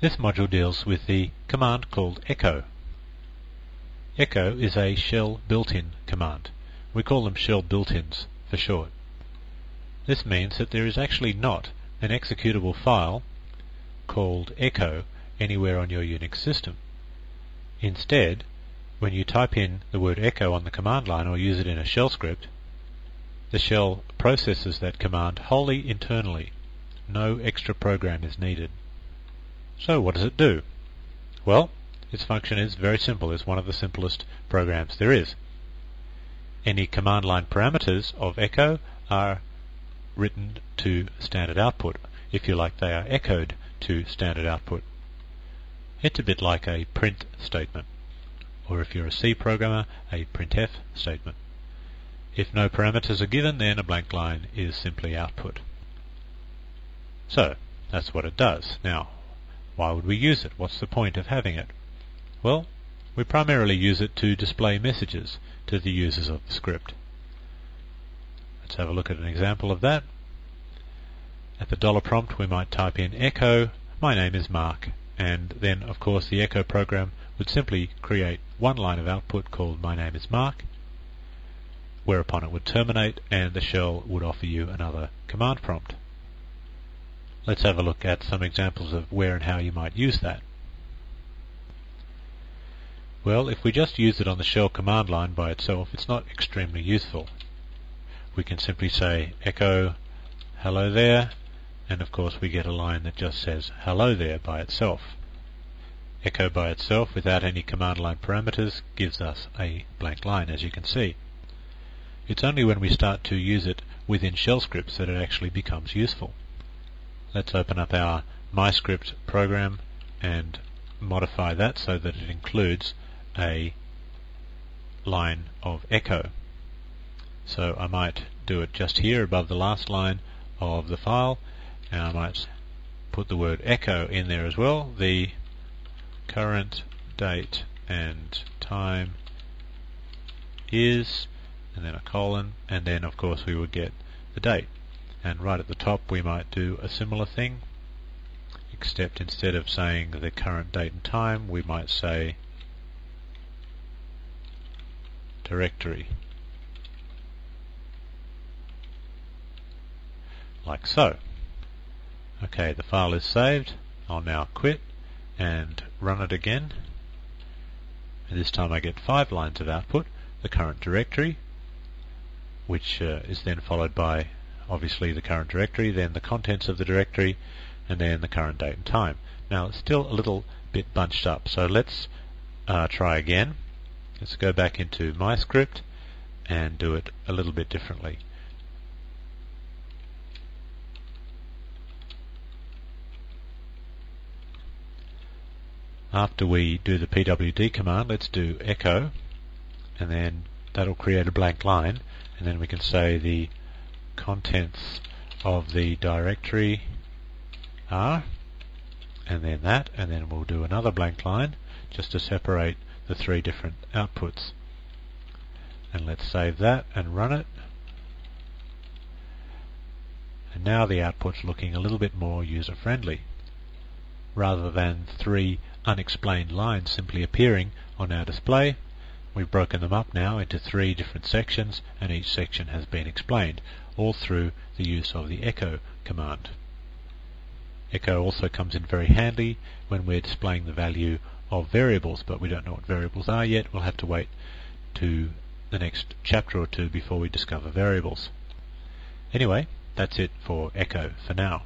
This module deals with the command called echo. Echo is a shell built-in command. We call them shell built-ins for short. This means that there is actually not an executable file called echo anywhere on your Unix system. Instead, when you type in the word echo on the command line or use it in a shell script, the shell processes that command wholly internally. No extra program is needed. So what does it do? Well, its function is very simple. It's one of the simplest programs there is. Any command line parameters of echo are written to standard output. If you like, they are echoed to standard output. It's a bit like a print statement, or if you're a C programmer, a printf statement. If no parameters are given, then a blank line is simply output. So, that's what it does. Now, why would we use it? What's the point of having it? Well, we primarily use it to display messages to the users of the script. Let's have a look at an example of that. At the dollar prompt we might type in echo, my name is Mark, and then of course the echo program would simply create one line of output called my name is Mark, whereupon it would terminate and the shell would offer you another command prompt. Let's have a look at some examples of where and how you might use that. Well, if we just use it on the shell command line by itself, it's not extremely useful. We can simply say echo hello there, and of course we get a line that just says hello there by itself. Echo by itself without any command line parameters gives us a blank line, as you can see. It's only when we start to use it within shell scripts that it actually becomes useful. Let's open up our MyScript program and modify that so that it includes a line of echo. So I might do it just here above the last line of the file, and I might put the word echo in there as well. The current date and time is, and then a colon, and then of course we would get the date. And right at the top we might do a similar thing, except instead of saying the current date and time, we might say directory, like so. Okay, the file is saved. I'll now quit and run it again. And this time I get 5 lines of output, the current directory, which is then followed by obviously the current directory, then the contents of the directory, and then the current date and time. Now it's still a little bit bunched up, so let's try again. Let's go back into MyScript and do it a little bit differently. After we do the pwd command, let's do echo, and then that'll create a blank line, and then we can say the contents of the directory are, and then that, and then we'll do another blank line just to separate the 3 different outputs. And let's save that and run it. And now the output's looking a little bit more user-friendly. Rather than 3 unexplained lines simply appearing on our display, we've broken them up now into 3 different sections, and each section has been explained, all through the use of the echo command. Echo also comes in very handy when we're displaying the value of variables, but we don't know what variables are yet. We'll have to wait to the next chapter or 2 before we discover variables. Anyway, that's it for echo for now.